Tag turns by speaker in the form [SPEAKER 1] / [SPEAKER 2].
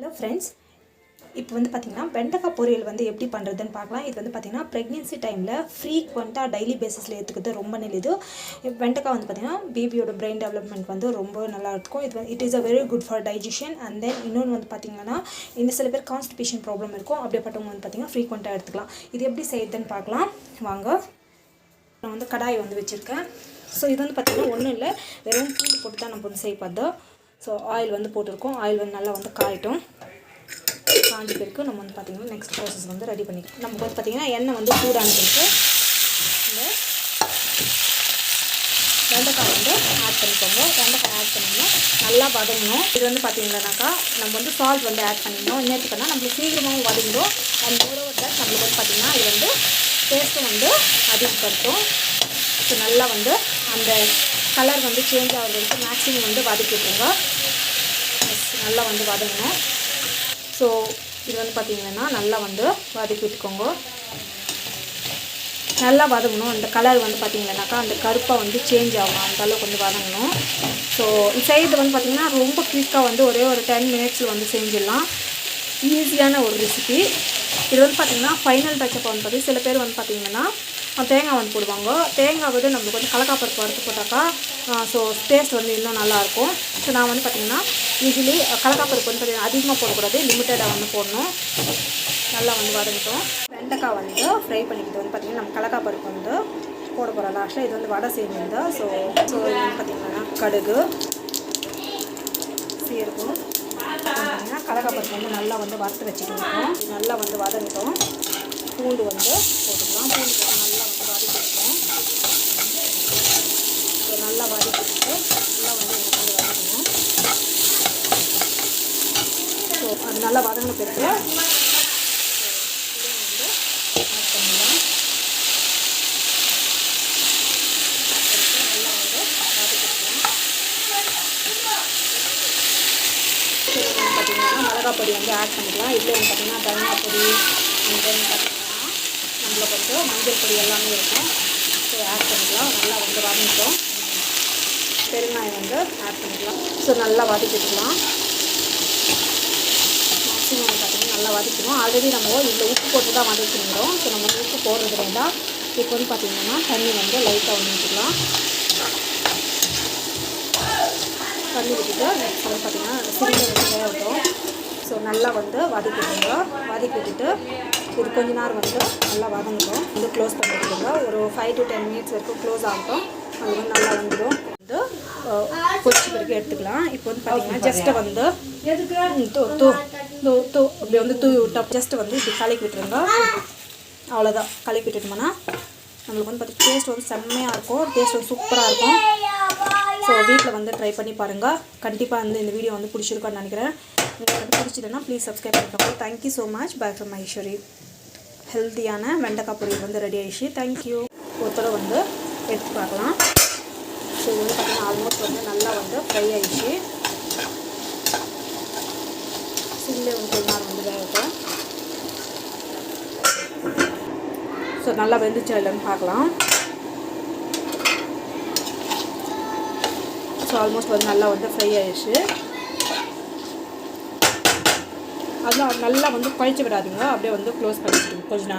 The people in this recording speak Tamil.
[SPEAKER 1] ஹலோ ஃப்ரெண்ட்ஸ், இப்போ வந்து பார்த்திங்கன்னா வெண்டைக்காய் பொரியல் வந்து எப்படி பண்ணுறதுன்னு பார்க்கலாம். இது வந்து பார்த்திங்கன்னா ப்ரெக்னென்சி டைமில் ஃப்ரீக்வெண்ட்டாக டெய்லி பேசிஸில் எடுத்துக்கிறது ரொம்ப நல்லது. வெண்டைக்காய் வந்து பார்த்திங்கன்னா பேபியோட பிரெயின் டெவலப்மெண்ட் வந்து ரொம்ப நல்லா இருக்கும். It is a very good for digestion. And then இன்னொன்று வந்து பார்த்திங்கன்னா இந்த சில பேர் கான்ஸ்டிபேஷன் ப்ராப்ளம் இருக்கும். அப்படிப்பட்டவங்க வந்து பார்த்திங்கன்னா ஃப்ரீக்வெண்ட்டாக எடுத்துக்கலாம். இது எப்படி செய்யுதுன்னு பார்க்கலாம் வாங்க. நான் வந்து கடாய் வந்து வச்சுருக்கேன். ஸோ இது வந்து பார்த்திங்கன்னா ஒன்றும் இல்லை, வெறும் பூண்டு போட்டு தான் நம்ம வந்து செய்ய பார்த்தோம். ஸோ ஆயில் வந்து போட்டிருக்கோம். ஆயில் வந்து நல்லா வந்து காயட்டும். காஞ்சி பிறகு நம்ம வந்து பார்த்திங்கன்னா நெக்ஸ்ட் ப்ராசஸ் வந்து ரெடி பண்ணிக்கலாம். நமக்கு வந்து பார்த்திங்கன்னா எண்ணெய் வந்து சூடான பிறகு இந்த வெண்டைக்காய் வந்து ஆட் பண்ணிக்கோங்க. வெண்டைக்காய் ஆட் பண்ணிங்கன்னா நல்லா வதங்கணும். இது வந்து பார்த்திங்கன்னாக்கா நம்ம வந்து சால்ட் வந்து ஆட் பண்ணிடணும். இன்னத்துக்குன்னா நம்மளுக்கு சீக்கிரமாகவும் வதங்கிடும். அண்ட் மோரோவர் தட் நம்மளுக்கு வந்து பார்த்திங்கன்னா இது வந்து டேஸ்ட்டும் வந்து அதிகப்படுத்தும். ஸோ நல்லா வந்து அந்த கலர் வந்து சேஞ்ச் ஆகிற வரைக்கும் மேக்ஸிமம் வந்து வதக்கிட்டுருங்க. நல்லா வந்து வதங்கணும். ஸோ இது வந்து பார்த்திங்கன்னா நல்லா வந்து வதக்கி விட்டுக்கோங்க. நல்லா வதங்கணும். அந்த கலர் வந்து பார்த்திங்கன்னாக்கா அந்த கருப்பாக வந்து சேஞ்ச் ஆகும், அந்த அளவுக்கு வந்து வதங்கணும். ஸோ இந்த சைடு வந்து பார்த்திங்கன்னா ரொம்ப குயிக்காக வந்து ஒரே ஒரு 10 மினிட்ஸில் வந்து செஞ்சிடலாம். ஈஸியான ஒரு ரெசிபி. இது வந்து பார்த்திங்கன்னா ஃபைனல் டச்சப் வந்து பார்த்திங்கன்னா சில பேர் வந்து பார்த்திங்கன்னா தேங்காய் வந்து போடுவாங்க. தேங்காய் வந்து நம்மளுக்கு வந்து கடலைப்பருப்பு வறுத்து போட்டாக்கா ஸோ டேஸ்ட் வந்து இன்னும் நல்லாயிருக்கும். ஸோ நான் வந்து பார்த்திங்கன்னா யூஸ்வலி கடலைப்பருப்பு வந்து பார்த்திங்கன்னா அதிகமாக போடக்கூடாது, லிமிட்டடாக வந்து போடணும். நல்லா வந்து வதங்கிட்டோம். வெண்டைக்காய் வந்து ஃப்ரை பண்ணிக்கிட்டு வந்து பார்த்திங்கன்னா நம்ம கடலைப்பருப்பு வந்து போட போகிறோம் லாஸ்ட்டில். இது வந்து வடை செய்யணும். ஸோ இது வந்து பார்த்திங்கன்னா கடுகு, சீரகம், பார்த்திங்கன்னா கடலைப்பருப்பு வந்து நல்லா வந்து வறுத்து வச்சுக்கிட்டோம். நல்லா வந்து வதங்கிட்டோம். பூண்டு வந்து போட்டுக்கலாம். பூண்டு போட்டு நல்லா வந்து வதக்கிட்டோம். ஸோ நல்லா வதக்கிட்டு நல்லா வந்து எனக்கு வந்து வதக்கணும். ஸோ அது நல்லா வதங்கின பிறகு இதை வந்து ஆட் பண்ணலாம். நல்லா வந்து வதக்கிக்கலாம். பார்த்திங்கன்னா மிளகாய் பொடி வந்து ஆட் பண்ணிக்கலாம். இதில் வந்து பார்த்திங்கன்னா தனியா பொடி, அண்ட் தென் பார்த்திங்கன்னா நம்மளுக்கு வந்து மஞ்சள் பொடி எல்லாமே இருக்கும். ஸோ ஆட் பண்ணிக்கலாம். நல்லா வந்து வதங்கிட்டோம். பெருங்காயம் வந்து ஆட் பண்ணிக்கலாம். ஸோ நல்லா வதக்கிக்கலாம். மேக்ஸிமம் வந்து பார்த்திங்கன்னா நல்லா வதக்கணும். ஆல்ரெடி நம்ம இதில் உப்பு போட்டு தான் வதக்கிக்கிறோம். ஸோ நம்ம உப்பு போடுறது வேண்டாம். இப்போ வந்து பார்த்திங்கன்னா தண்ணி வந்து லைட்டாக வந்து ஊற்றிக்கலாம். தண்ணி ஊற்றிட்டு நெக்ஸ்ட் வந்து பார்த்திங்கன்னா சிலிண்டர் வந்து வேகட்டும். ஸோ நல்லா வந்து வதக்கிடுங்க. வதக்கிட்டு இது கொஞ்ச நேரம் வந்து நல்லா வதங்கிடும். வந்து க்ளோஸ் பண்ணிவிடுங்க. ஒரு 5 to 10 மினிட்ஸ் வரைக்கும் க்ளோஸ் ஆகட்டும். அது வந்து நல்லா வந்துடும். வந்து பொரிச்ச பிறகு எடுத்துக்கலாம். இப்போ வந்து பார்த்திங்கன்னா ஜஸ்ட்டு வந்து இப்படி வந்து தூவி விட்டா ஜஸ்ட்டு வந்து இப்படி கலக்கி விட்டுருங்க. அவ்வளோதான். கலக்கி விட்டுட்டோம்னா நம்மளுக்கு வந்து பார்த்திங்கன்னா டேஸ்ட் வந்து செம்மையாக இருக்கும். டேஸ்ட் வந்து சூப்பராக இருக்கும். ஸோ வீட்டில் வந்து ட்ரை பண்ணி பாருங்கள். கண்டிப்பாக வந்து இந்த வீடியோ வந்து பிடிச்சிருக்கான்னு நினைக்கிறேன். உங்களுக்கு வந்து பிடிச்சதுன்னா ப்ளீஸ் சப்ஸ்கிரைப் பண்ணிக்கோங்க. Thank you so much. By from Maheswari. ஹெல்த்தியான வெண்டைக்காய் பொரியல் வந்து ரெடி ஆகிடுச்சு. தேங்க்யூ. ஒருத்தர வந்து எடுத்து பார்க்கலாம். ஸோ இது வந்து பார்த்திங்கன்னா ஆல்மோஸ்ட் வந்து நல்லா வந்து ஃப்ரை ஆகிடுச்சு. சிம்மில் வந்து கொஞ்ச நேரம் வந்து வேகட்டும். ஸோ நல்லா வெந்துச்சா இல்லைன்னு பார்க்கலாம். ஸோ ஆல்மோஸ்ட் வந்து நல்லா வந்து ஃப்ரை ஆகிடுச்சு. அதெல்லாம் நல்லா வந்து குழச்சி விடாதீங்க. அப்படியே வந்து க்ளோஸ் பண்ணிவிடுங்க கொஞ்ச நேரம்.